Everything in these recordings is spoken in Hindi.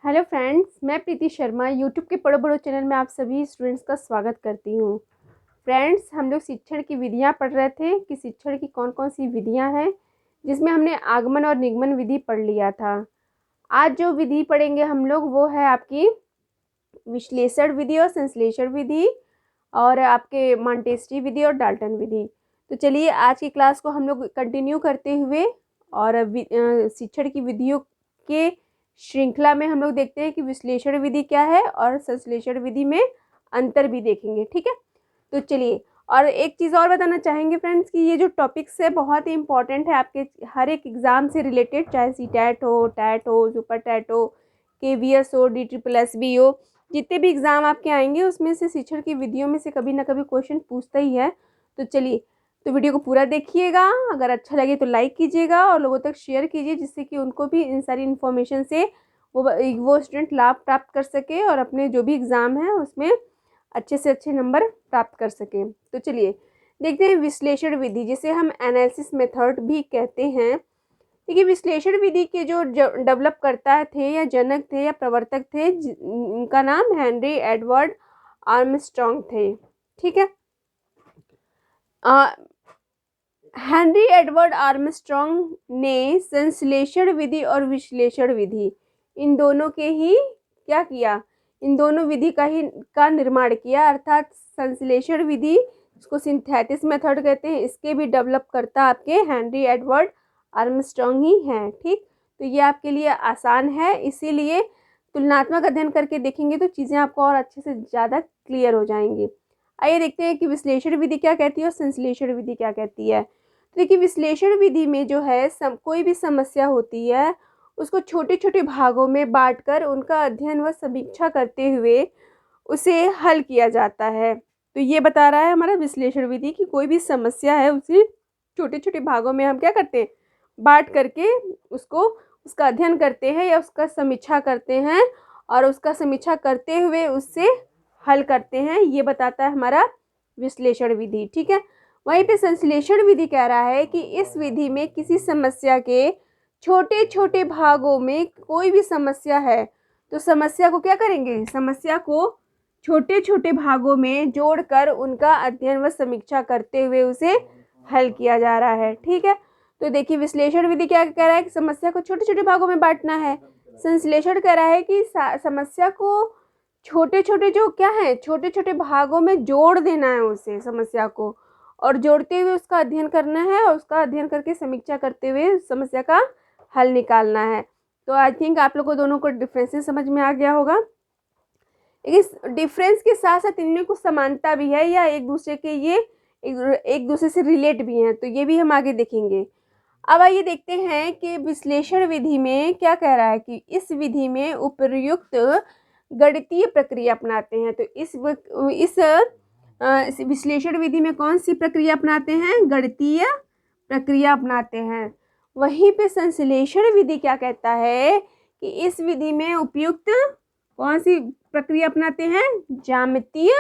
हेलो फ्रेंड्स, मैं प्रीति शर्मा यूट्यूब के पढ़ो बढ़ो चैनल में आप सभी स्टूडेंट्स का स्वागत करती हूँ। फ्रेंड्स, हम लोग शिक्षण की विधियाँ पढ़ रहे थे कि शिक्षण की कौन कौन सी विधियाँ हैं, जिसमें हमने आगमन और निगमन विधि पढ़ लिया था। आज जो विधि पढ़ेंगे हम लोग वो है आपकी विश्लेषण विधि और संश्लेषण विधि और आपके मॉन्टेस्टी विधि और डाल्टन विधि। तो चलिए आज की क्लास को हम लोग कंटिन्यू करते हुए और शिक्षण की विधियों के श्रृंखला में हम लोग देखते हैं कि विश्लेषण विधि क्या है और संश्लेषण विधि में अंतर भी देखेंगे। ठीक है, तो चलिए। और एक चीज़ और बताना चाहेंगे फ्रेंड्स कि ये जो टॉपिक्स है बहुत ही इंपॉर्टेंट है आपके हर एक एग्ज़ाम से रिलेटेड, चाहे सी टैट हो, टैट हो, सुपर टैट हो, KVS हो, DSSB हो, जितने भी एग्ज़ाम आपके आएंगे उसमें से शिक्षण की विधियों में से कभी ना कभी क्वेश्चन पूछता ही है। तो चलिए, तो वीडियो को पूरा देखिएगा। अगर अच्छा लगे तो लाइक कीजिएगा और लोगों तक शेयर कीजिए, जिससे कि उनको भी इन सारी इन्फॉर्मेशन से वो स्टूडेंट लाभ प्राप्त कर सके और अपने जो भी एग्ज़ाम है उसमें अच्छे से अच्छे नंबर प्राप्त कर सकें। तो चलिए देखते हैं विश्लेषण विधि, जिसे हम एनालिसिस मेथड भी कहते हैं। देखिए, विश्लेषण विधि के जो डेवलप करता थे या जनक थे या प्रवर्तक थे, उनका नाम हेनरी एडवर्ड आर्मस्ट्रॉन्ग थे। ठीक है, हेनरी एडवर्ड आर्मस्ट्रॉन्ग ने संश्लेषण विधि और विश्लेषण विधि इन दोनों के ही क्या किया, इन दोनों विधि का निर्माण किया। अर्थात संश्लेषण विधि, इसको सिंथेसिस मेथड कहते हैं, इसके भी डेवलप करता आपके हेनरी एडवर्ड आर्मस्ट्रॉन्ग ही हैं। ठीक, तो ये आपके लिए आसान है, इसीलिए तुलनात्मक अध्ययन करके देखेंगे तो चीज़ें आपको और अच्छे से ज़्यादा क्लियर हो जाएंगी। आइए देखते हैं कि विश्लेषण विधि क्या कहती है और संश्लेषण विधि क्या कहती है। तो देखिए, विश्लेषण विधि में जो है कोई भी समस्या होती है उसको छोटे छोटे भागों में बांटकर उनका अध्ययन व समीक्षा करते हुए उसे हल किया जाता है। तो ये बता रहा है हमारा विश्लेषण विधि कि कोई भी समस्या है उसे छोटे छोटे भागों में हम क्या करते हैं, बांट करके उसका अध्ययन करते हैं या उसका समीक्षा करते हैं और उसका समीक्षा करते हुए उससे हल करते हैं। ये बताता है हमारा विश्लेषण विधि। ठीक है, वहीं पे संश्लेषण विधि कह रहा है कि इस विधि में किसी समस्या के छोटे छोटे भागों में कोई भी समस्या है तो समस्या को क्या करेंगे, समस्या को छोटे छोटे भागों में जोड़कर उनका अध्ययन व समीक्षा करते हुए उसे हल किया जा रहा है। ठीक है, तो देखिए विश्लेषण विधि क्या कह रहा है कि समस्या को छोटे छोटे भागों में बांटना है। संश्लेषण कह रहा है कि समस्या को छोटे छोटे जो क्या है, छोटे छोटे भागों में जोड़ देना है उसे, समस्या को, और जोड़ते हुए उसका अध्ययन करना है और उसका अध्ययन करके समीक्षा करते हुए समस्या का हल निकालना है। तो आई थिंक आप लोग को दोनों को डिफरेंसेस समझ में आ गया होगा। इस डिफरेंस के साथ साथ इनमें कुछ समानता भी है या एक दूसरे के ये एक दूसरे से रिलेट भी हैं, तो ये भी हम आगे देखेंगे। अब आइए देखते हैं कि विश्लेषण विधि में क्या कह रहा है कि इस विधि में उपर्युक्त गणितीय प्रक्रिया अपनाते हैं। तो इस विश्लेषण विधि में कौन सी प्रक्रिया अपनाते हैं, गणितीय प्रक्रिया अपनाते हैं। वहीं पे संश्लेषण विधि क्या कहता है कि इस विधि में उपयुक्त कौन सी प्रक्रिया अपनाते हैं, ज्यामितीय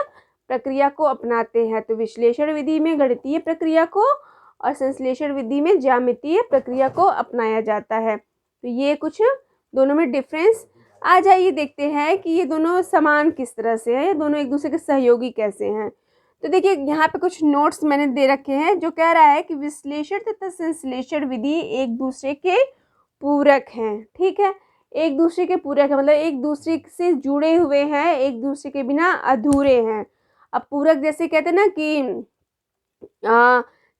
प्रक्रिया को अपनाते हैं। तो विश्लेषण विधि में गणितीय प्रक्रिया को और संश्लेषण विधि में ज्यामितीय प्रक्रिया को अपनाया जाता है। तो ये कुछ दोनों में डिफरेंस। आ जाइए देखते हैं कि ये दोनों समान किस तरह से है, ये दोनों एक दूसरे के सहयोगी कैसे हैं। तो देखिए यहाँ पे कुछ नोट्स मैंने दे रखे हैं जो कह रहा है कि विश्लेषण तथा संश्लेषण विधि एक दूसरे के पूरक हैं। ठीक है, एक दूसरे के पूरक है, मतलब एक दूसरे से जुड़े हुए हैं, एक दूसरे के बिना अधूरे हैं। अब पूरक जैसे कहते हैं ना कि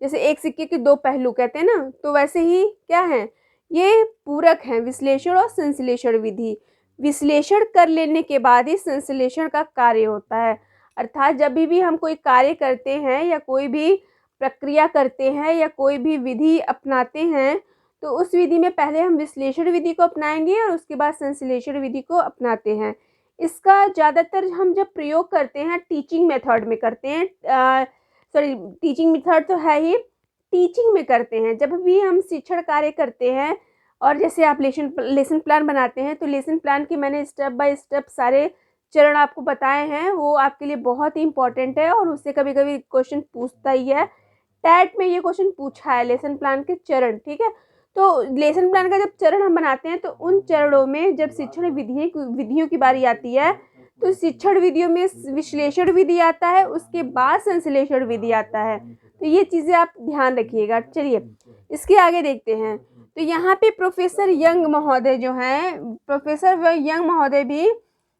जैसे एक सिक्के के दो पहलू कहते हैं ना, तो वैसे ही क्या है, ये पूरक हैं विश्लेषण और संश्लेषण विधि। विश्लेषण कर लेने के बाद ही संश्लेषण का कार्य होता है। अर्थात जब भी हम कोई कार्य करते हैं या कोई भी प्रक्रिया करते हैं या कोई भी विधि अपनाते हैं तो उस विधि में पहले हम विश्लेषण विधि को अपनाएंगे और उसके बाद संश्लेषण विधि को अपनाते हैं। इसका ज़्यादातर हम जब प्रयोग करते हैं टीचिंग मेथड में करते हैं, टीचिंग मेथड तो है ही, टीचिंग में करते हैं। जब भी हम शिक्षण कार्य करते हैं और जैसे आप लेसन प्लान बनाते हैं तो लेसन प्लान की मैंने स्टेप बाय स्टेप सारे चरण आपको बताए हैं, वो आपके लिए बहुत ही इंपॉर्टेंट है और उससे कभी कभी क्वेश्चन पूछता ही है। टैट में ये क्वेश्चन पूछा है लेसन प्लान के चरण। ठीक है, तो लेसन प्लान का जब चरण हम बनाते हैं तो उन चरणों में जब शिक्षण विधियों की बारी आती है तो शिक्षण विधियों में विश्लेषण विधि आता है, उसके बाद संश्लेषण विधि आता है। तो ये चीज़ें आप ध्यान रखिएगा। चलिए इसके आगे देखते हैं। तो यहाँ पे प्रोफेसर यंग महोदय जो हैं, प्रोफेसर यंग महोदय भी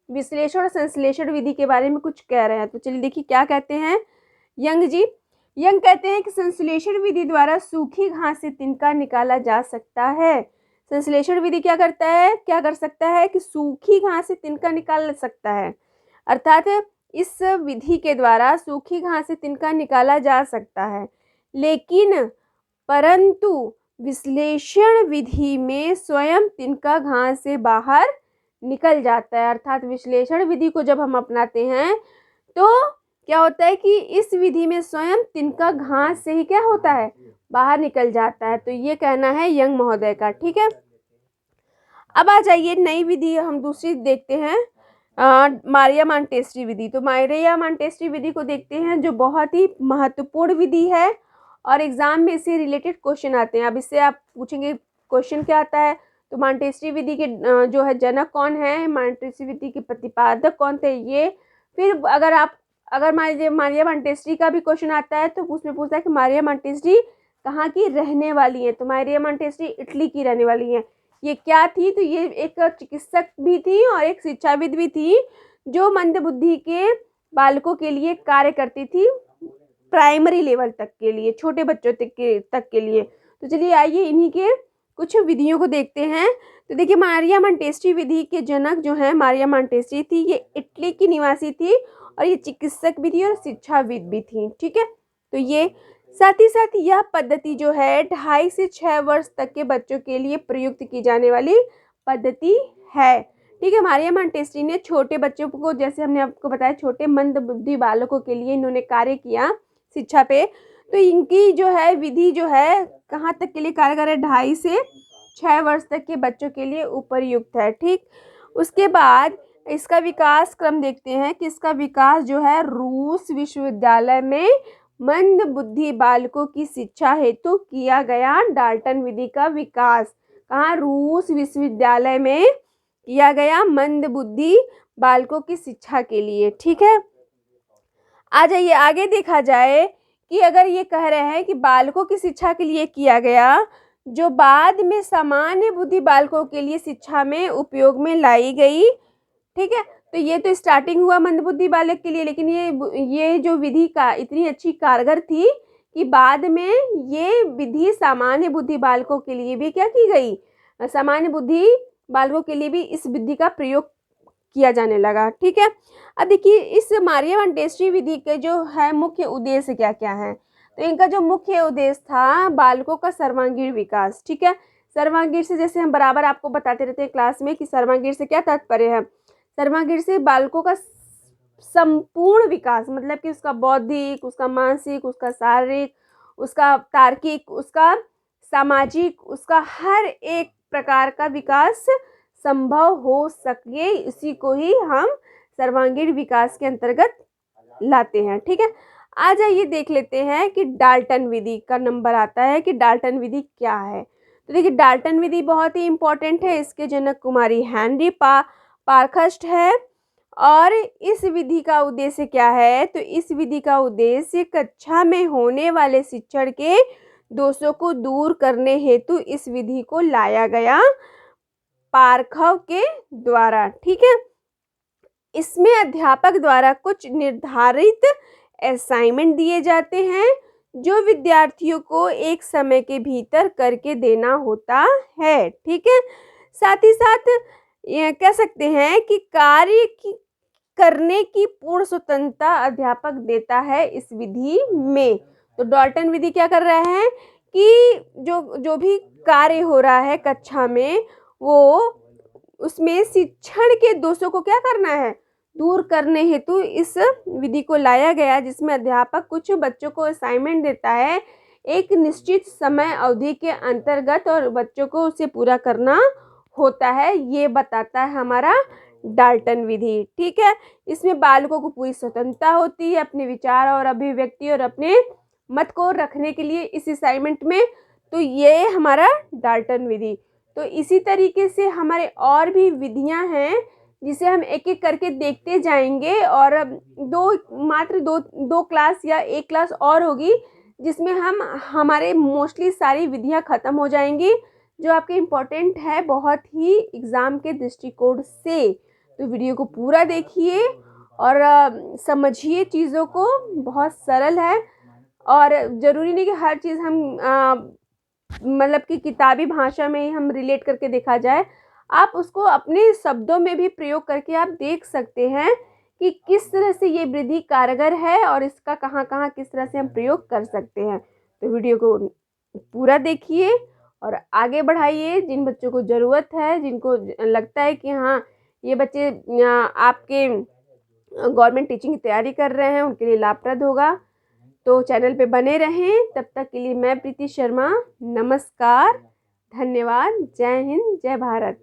विश्लेषण और संश्लेषण विधि के बारे में कुछ कह रहे हैं। तो चलिए देखिए क्या कहते हैं यंग जी। यंग कहते हैं कि संश्लेषण विधि द्वारा सूखी घास से तिनका निकाला जा सकता है। संश्लेषण विधि क्या करता है, क्या कर सकता है कि सूखी घास से तिनका निकाल सकता है। अर्थात इस विधि के द्वारा सूखी घास से तिनका निकाला जा सकता है, लेकिन परंतु विश्लेषण विधि में स्वयं तिनका घास से बाहर निकल जाता है। अर्थात विश्लेषण विधि को जब हम अपनाते हैं तो क्या होता है कि इस विधि में स्वयं तिनका घास से ही क्या होता है, बाहर निकल जाता है। तो ये कहना है यंग महोदय का। ठीक है, अब आ जाइए नई विधि हम दूसरी देखते हैं, मारिया मांटेस्टी विधि। तो मारिया मांटेस्टी विधि को देखते हैं, जो बहुत ही महत्वपूर्ण विधि है और एग्जाम में इससे रिलेटेड क्वेश्चन आते हैं। अब इससे आप पूछेंगे क्वेश्चन क्या आता है, तो मांटेस्टी विधि के जो है जनक कौन है, मांटेस्टी विधि के प्रतिपादक कौन थे, ये। फिर अगर मारिया मांटेस्टी का भी क्वेश्चन आता है तो उसमें पूछता है कि मारिया मांटेस्टी कहाँ की रहने वाली है। तो मारिया मांटेस्टी इटली की रहने वाली है। ये क्या थी, तो ये एक चिकित्सक भी थी और एक शिक्षाविद भी थी, जो मंदबुद्धि के बालकों के लिए कार्य करती थी, प्राइमरी लेवल तक के लिए, छोटे बच्चों तक के लिए। तो चलिए आइए इन्हीं के कुछ विधियों को देखते हैं। तो देखिए मारिया मांटेस्टी विधि के जनक जो है मारिया मांटेस्टी थी, ये इटली की निवासी थी और ये चिकित्सक भी थी और शिक्षाविद भी थी। ठीक है, तो ये साथ ही साथ यह पद्धति जो है 2.5 से 6 वर्ष तक के बच्चों के लिए प्रयुक्त की जाने वाली पद्धति है। ठीक है, मारिया मांटेस्टी ने छोटे बच्चों को, जैसे हमने आपको बताया, छोटे मंदबुद्धि बालकों के लिए इन्होंने कार्य किया शिक्षा पे। तो इनकी जो है विधि जो है कहाँ तक के लिए कारगर है, 2.5 से 6 वर्ष तक के बच्चों के लिए उपयुक्त है। ठीक, उसके बाद इसका विकास क्रम देखते हैं कि इसका विकास जो है रूस विश्वविद्यालय में मंदबुद्धि बालकों की शिक्षा हेतु किया गया। डाल्टन विधि का विकास कहाँ, रूस विश्वविद्यालय में किया गया, मंदबुद्धि बालकों की शिक्षा के लिए। ठीक है, आ जाइए आगे देखा जाए कि अगर ये कह रहे हैं कि बालकों की शिक्षा के लिए किया गया, जो बाद में सामान्य बुद्धि बालकों के लिए शिक्षा में उपयोग में लाई गई। ठीक है, तो ये तो स्टार्टिंग हुआ मंदबुद्धि बालक के लिए, लेकिन ये जो विधि का इतनी अच्छी कारगर थी कि बाद में ये विधि सामान्य बुद्धि बालकों के लिए भी क्या की गई, सामान्य बुद्धि बालकों के लिए भी इस विधि का प्रयोग किया जाने लगा। ठीक है, अब देखिए इस मारिया मांटेस्टी विधि के जो है मुख्य उद्देश्य क्या क्या है। तो इनका जो मुख्य उद्देश्य था बालकों का सर्वांगीण विकास। ठीक है, सर्वांगीण से जैसे हम बराबर आपको बताते रहते हैं क्लास में कि सर्वांगीण से क्या तात्पर्य है, सर्वांगीण से बालकों का संपूर्ण विकास, मतलब कि उसका बौद्धिक, उसका मानसिक, उसका शारीरिक, उसका तार्किक, उसका सामाजिक, उसका हर एक प्रकार का विकास संभव हो सके, इसी को ही हम सर्वांगीण विकास के अंतर्गत लाते हैं। ठीक है, आ जाइए देख लेते हैं कि डाल्टन विधि का नंबर आता है कि डाल्टन विधि क्या है। तो देखिए डाल्टन विधि बहुत ही इंपॉर्टेंट है। इसके जनक कुमारी हेनरी पारखस्ट है। और इस विधि का उद्देश्य क्या है, तो इस विधि का उद्देश्य कक्षा में होने वाले शिक्षण के दोषों को दूर करने हेतु इस विधि को लाया गया पारखव के द्वारा। ठीक है, इसमें अध्यापक द्वारा कुछ निर्धारित असाइनमेंट दिए जाते हैं जो विद्यार्थियों को एक समय के भीतर करके देना होता है। ठीक है, साथ ही साथ ये कह सकते हैं कि कार्य की करने की पूर्ण स्वतंत्रता अध्यापक देता है इस विधि में। तो डाल्टन विधि क्या कर रहा है कि जो भी कार्य हो रहा है कक्षा में, वो उसमें शिक्षण के दोषों को क्या करना है, दूर करने हेतु इस विधि को लाया गया, जिसमें अध्यापक कुछ बच्चों को असाइनमेंट देता है एक निश्चित समय अवधि के अंतर्गत और बच्चों को उसे पूरा करना होता है। ये बताता है हमारा डाल्टन विधि। ठीक है, इसमें बालकों को पूरी स्वतंत्रता होती है अपने विचार और अभिव्यक्ति और अपने मत को रखने के लिए इस असाइनमेंट में। तो ये हमारा डाल्टन विधि। तो इसी तरीके से हमारे और भी विधियां हैं जिसे हम एक एक करके देखते जाएंगे, और मात्र दो क्लास या एक क्लास और होगी जिसमें हम हमारे मोस्टली सारी विधियां ख़त्म हो जाएंगी जो आपके इम्पोर्टेंट है बहुत ही एग्ज़ाम के दृष्टिकोण से। तो वीडियो को पूरा देखिए और समझिए चीज़ों को, बहुत सरल है। और ज़रूरी नहीं कि हर चीज़ हम मतलब कि किताबी भाषा में ही हम रिलेट करके देखा जाए, आप उसको अपने शब्दों में भी प्रयोग करके आप देख सकते हैं कि किस तरह से ये विधि कारगर है और इसका कहाँ कहाँ किस तरह से हम प्रयोग कर सकते हैं। तो वीडियो को पूरा देखिए और आगे बढ़ाइए। जिन बच्चों को ज़रूरत है, जिनको लगता है कि हाँ ये बच्चे आपके गवर्नमेंट टीचिंग की तैयारी कर रहे हैं, उनके लिए लाभप्रद होगा, तो चैनल पे बने रहें। तब तक के लिए मैं प्रीति शर्मा, नमस्कार, धन्यवाद, जय हिंद, जय भारत।